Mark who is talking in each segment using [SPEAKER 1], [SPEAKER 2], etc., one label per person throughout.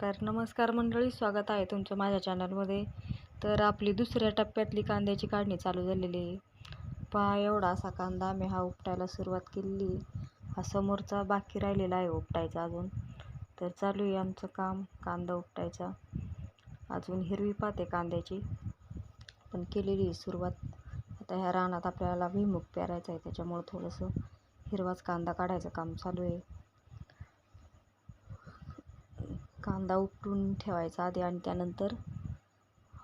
[SPEAKER 1] तर नमस्कार मंडळी, स्वागत आहे तुमचं माझ्या चॅनलमध्ये. तर आपली दुसऱ्या टप्प्यातली कांद्याची काढणी चालू झालेली आहे. पहा, एवढा असा कांदा मी हा उपटायला सुरुवात केलेली. हा समोरचा बाकी राहिलेला आहे उपटायचा अजून. तर चालू आहे आमचं काम कांदा उपटायचा. अजून हिरवी पात आहे कांद्याची, पण केलेली आहे सुरुवात. आता ह्या रानात आपल्याला भुईमूग पेरायचा आहे, त्याच्यामुळं थोडंसं हिरवाच कांदा काढायचं काम चालू आहे. कांदा उपटून ठेवायचा आधी आणि त्यानंतर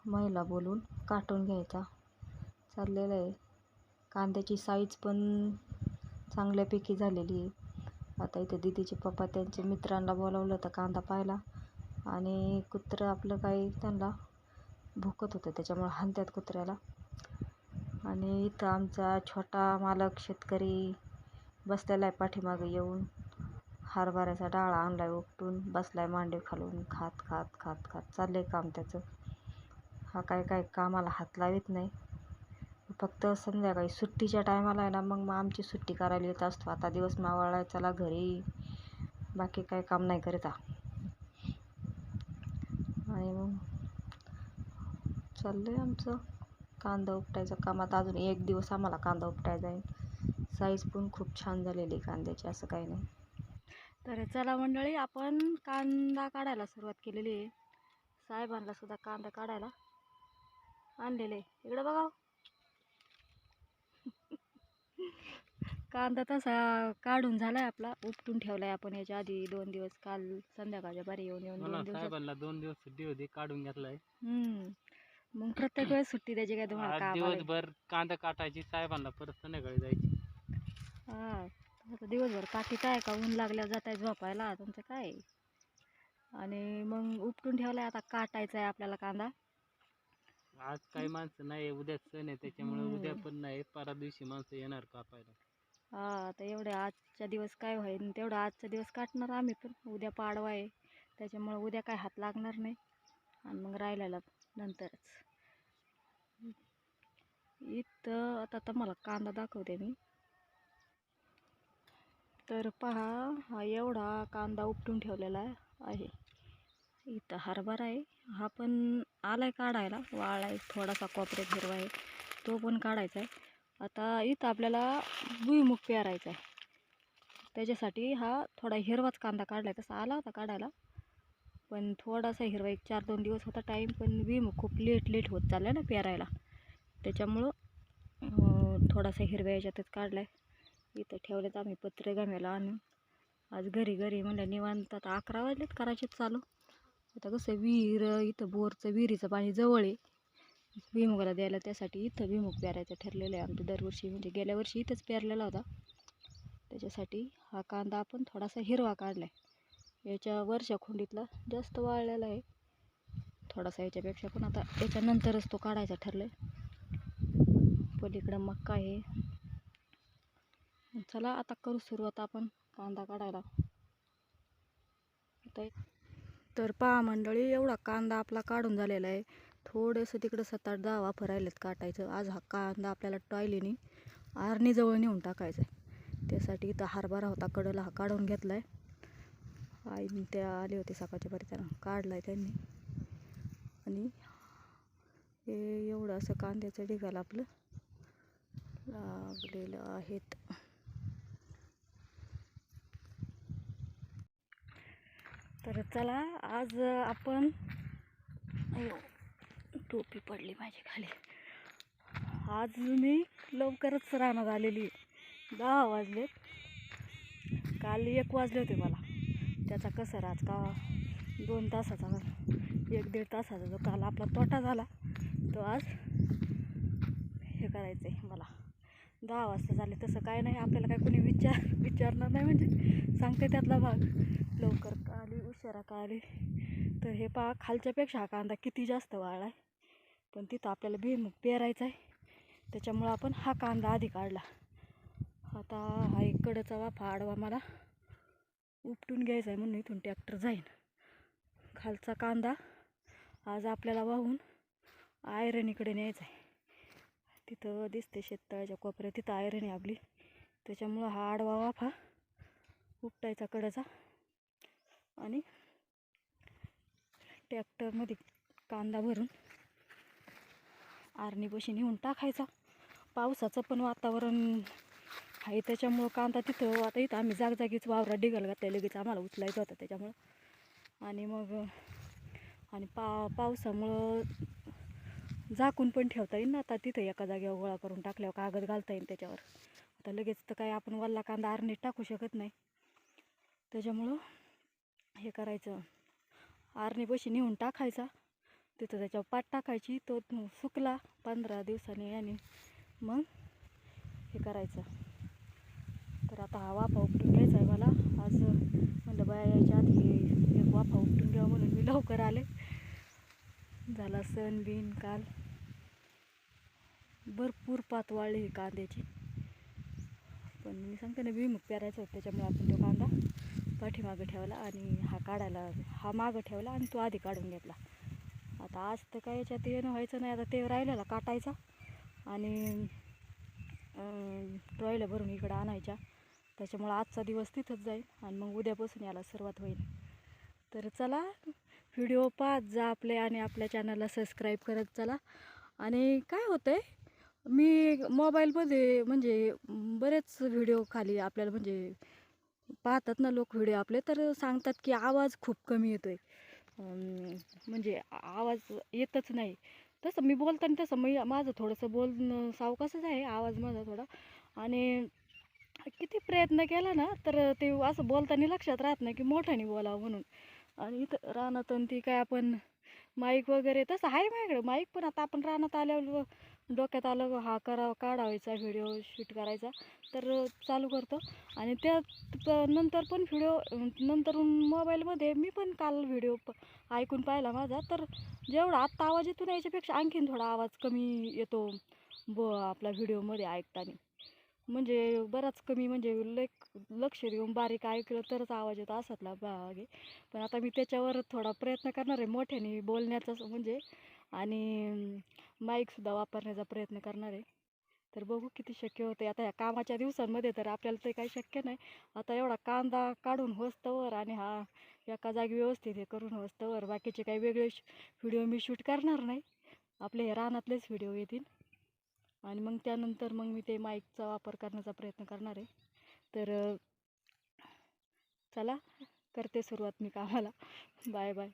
[SPEAKER 1] महिला बोलून काटून घ्यायचा चाललेलं आहे. कांद्याची साईज पण चांगल्यापैकी झालेली आहे. आता इथं दीदीचे पप्पा त्यांच्या मित्रांना बोलावलं होतं कांदा पाहायला, आणि कुत्रं आपलं काही त्यांना भुकत होतं, त्याच्यामुळे हाणत्यात कुत्र्याला. आणि इथं आमचा छोटा मालक शेतकरी बसलेला आहे पाठीमागं येऊन. हरभऱ्याचा डाळा आणलाय उपटून, बसलाय मांडी खालून, खात खात खात खात चाललंय काम त्याचं. हा काय कामाला हात लावित नाही, फक्त संध्याकाळी सुट्टीच्या टायमाला आहे ना, मग आमची सुट्टी करायला येत असतो. आता दिवस मावळला, चला घरी, बाकी काही काम नाही करीत. आणि मग चाललंय आमचं कांदा उपटायचं काम. आता अजून एक दिवस आम्हाला कांदा उपटायचा आहे. साईज पण खूप छान झालेली कांद्याची, असं काही नाही. तर चला मंडळी, आपण कांदा काढायला सुरुवात केलेली आहे. साहेबांना सुद्धा कांदा काढायला आणलेले. इकडं बघा, कांदा तसा काढून झालाय आपला, उपटून ठेवलाय आपण याच्या आधी 2 दिवस. काल संध्याकाळच्या बारी येऊन 2 दिवस साहेबांना 2 दिवस सुट्टी होती, काढून घेतलाय. मग प्रत्येक वेळेस सुट्टी द्यायची काय तुम्हाला? काम दिवसभर कांदा काटायची, साहेबांना परत संध्याकाळी जायची. आता दिवसभर काठीत आहे का, ऊन लागल्यावर जात आहे झोपायला तुमचं काय. आणि मग उपटून ठेवलाय, आता काटायचा आहे आपल्याला कांदा. आज काही माणसं नाही, उद्या सण आहे, त्याच्यामुळे उद्या पण नाही, परवा दिवशी माणसं येणार कापायला. आता एवढे आजच्या दिवस काय होईल तेवढं आजचा दिवस काटणार आम्ही पण. उद्या पाडवा आहे, त्याच्यामुळे उद्या काय हात लागणार नाही, आणि मग राहिलेला नंतरच. इथं आता तुम्हाला कांदा दाखवते मी. तर पहा, हा एवढा कांदा उपटून ठेवलेला आहे. इथं हरभरा आहे, हा पण आलाय काढायला, वाळाय थोडासा कोपऱ्यात हिरवा आहे, तो पण काढायचा आहे. आता इथं आपल्याला भुईमूग पेरायचा आहे, त्याच्यासाठी हा थोडा हिरवाच कांदा काढलाय. तसा आला होता काढायला, पण थोडासा हिरवा, 1-4-2 दिवस होता टाईम. पण भुईमूग खूप लेट होत चालला ना पेरायला, त्याच्यामुळं थोडासा हिरव्या याच्यातच काढलाय. इथं ठेवलेत आम्ही पत्रे गम्याला आणून. आज घरी म्हणलं निवांत. आता 11 वाजलेत, करायचेच चालू. आता कसं विहीर, इथं बोरचं विहिरीचं पाणी जवळ आहे भुईमुगाला द्यायला, त्यासाठी इथं भुईमूग पेरायचं ठरलेलं आहे आमचं दरवर्षी. म्हणजे गेल्या वर्षी इथंच पेरलेला होता, त्याच्यासाठी हा कांदा आपण थोडासा हिरवा काढलाय. याच्या वरच्या खोंडीतला जास्त वाळलेला आहे थोडासा याच्यापेक्षा, पण आता याच्यानंतरच तो काढायचा ठरलाय. पलीकडं मक्का आहे. चला आता करू सुरुवात आपण कांदा काढायला. तर पहा मंडळी, एवढा कांदा आपला काढून झालेला आहे. थोडंसं तिकडं 7-8-10 वाफं राहिलेत काटायचं. आज हा कांदा आपल्याला टॉयलीनी आरणीजवळ नेऊन टाकायचा आहे, त्यासाठी इथं हरभरा होता कडला, हा काढून घेतला आहे. आई त्या आले होते सकाळच्या बरी, त्यांना काढला आहे त्यांनी. आणि हे एवढं असं कांद्याचं ढिगाला आपलं लागलेलं आहेत. तर चला, आज आपण, टोपी पडली माझी खाली. आज मी लवकरच रानात आलेली, 10 वाजलेत. काल 1 वाजले होते मला. त्याचा कसर आज का 2 तासाचा, 1-1.5 तासाचा जो काल आपला तोटा झाला, तो आज हे करायचं आहे मला. 10 वाजता झाले. तसं काय नाही, आपल्याला काय कोणी विचारणार नाही, म्हणजे सांगते त्यातला भाग. लवकर का आली, उशिरा का आली. तर हे पहा, खालच्यापेक्षा हा कांदा किती जास्त वाळला आहे, पण तिथं आपल्याला भुईमूग पेरायचा आहे, त्याच्यामुळं आपण हा कांदा आधी काढला. आता हा इकडचा वाफा आडवा मला उपटून घ्यायचा आहे, म्हणून इथून ट्रॅक्टर जाईन. खालचा कांदा आज आपल्याला वाहून आयरणीकडे न्यायचा आहे. तिथं दिसते शेततळ्याच्या कोपऱ्यात, तिथं आयरणी आपली, त्याच्यामुळं हा आडवा वाफा उपटायचा कडेचा, आणि ट्रॅक्टरमध्ये कांदा भरून आरणीपाशी नेऊन टाकायचा. पावसाचं पण वातावरण आहे त्याच्यामुळं कांदा तिथं आता इथं आम्ही जागजागीच वावरात डिगल घातल्या, लगेच आम्हाला उचलायचं होतं त्याच्यामुळं. आणि मग पावसामुळं झाकून पण ठेवता येईल ना. आता तिथं एका जागेवर गोळा करून टाकल्यावर कागद घालता येईल त्याच्यावर. आता लगेच तर काय आपण वल्ला कांदा आरणीत टाकू शकत नाही. त्याच्यामुळं हे करायचं, आरणीपाशी नेऊन टाकायचा. तिथं त्याच्यावर पाट टाकायची. तो सुकला 15 दिवसांनी आणि मग हे करायचं. तर आता हा वाफा उपटून घ्यायचा आहे मला. आज म्हणलं बाया यायच्या आधी एक वाफा उपटून घ्यावं म्हणून मी लवकर आले. झाला सण बिन काल. भरपूर पात वाळली कांद्याची. पण मी सांगते ना, भुईमूग पेरायचं होतं त्याच्यामुळे आपण तो कांदा पाठीमागं ठेवला आणि हा काढायला हा मागं ठेवला आणि तो आधी काढून घेतला. आता आज तर काय याच्यात येणं व्हायचं नाही. आता ते राहिलेला काटायचा आणि ट्रॉयला भरून इकडं आणायच्या. त्याच्यामुळं आजचा दिवस तिथंच जाईल आणि मग उद्यापासून याला सुरुवात होईल. तर चला, व्हिडिओ पाहत जा आपले आणि आपल्या चॅनलला सबस्क्राईब करत चला. आणि काय होतं आहे, मी मोबाईलमध्ये म्हणजे बरेच व्हिडिओ खाली आपल्याला म्हणजे पाहतात ना लोक व्हिडिओ आपले, तर सांगतात की आवाज खूप कमी येतो आहे, म्हणजे आवाज येतच नाही. तसं मी बोलताना तसं माझं थोडंसं बोलणं सावकाशच आहे, आवाज माझा थोडा. आणि किती प्रयत्न केला ना तर ते असं बोलताना लक्षात राहत नाही की मोठ्याने बोलावं म्हणून. आणि इथं रानात ती काय आपण माईक वगैरे तसं आहे माझ्याकडे माईक, पण आता आपण रानात आल्यावर डोक्यात आलं हा काढायचा व्हिडिओ शूट करायचा तर चालू करतो. आणि त्या नंतर पण व्हिडिओ नंतर मोबाईलमध्ये मी पण काल व्हिडिओ ऐकून पाहिला माझा, तर जेवढा आत्ता आवाज येतो ना याच्यापेक्षा आणखीन थोडा आवाज कमी येतो आपला व्हिडिओमध्ये ऐकताना. म्हणजे बराच कमी, म्हणजे लक्ष देऊन बारीक ऐकलं तरच आवाज येतो असातला भाग आहे. पण आता मी त्याच्यावर थोडा प्रयत्न करणार आहे मोठ्याने बोलण्याचा म्हणजे, आणि माईकसुद्धा वापरण्याचा प्रयत्न करणार आहे. तर बघू किती शक्य होते. आता ह्या कामाच्या दिवसांमध्ये तर आपल्याला ते काही शक्य नाही. आता एवढा कांदा काढून होस्तवर आणि हा एका जागी व्यवस्थित हे करून होस्तवर बाकीचे काही वेगळे व्हिडिओ मी शूट करणार नाही. आपले हे रानातलेच व्हिडिओ येतील आणि मग त्यानंतर मग मी ते माईकचा वापर करण्याचा प्रयत्न करणार आहे. तर चला, करते सुरुवात मी कामाला. Bye bye.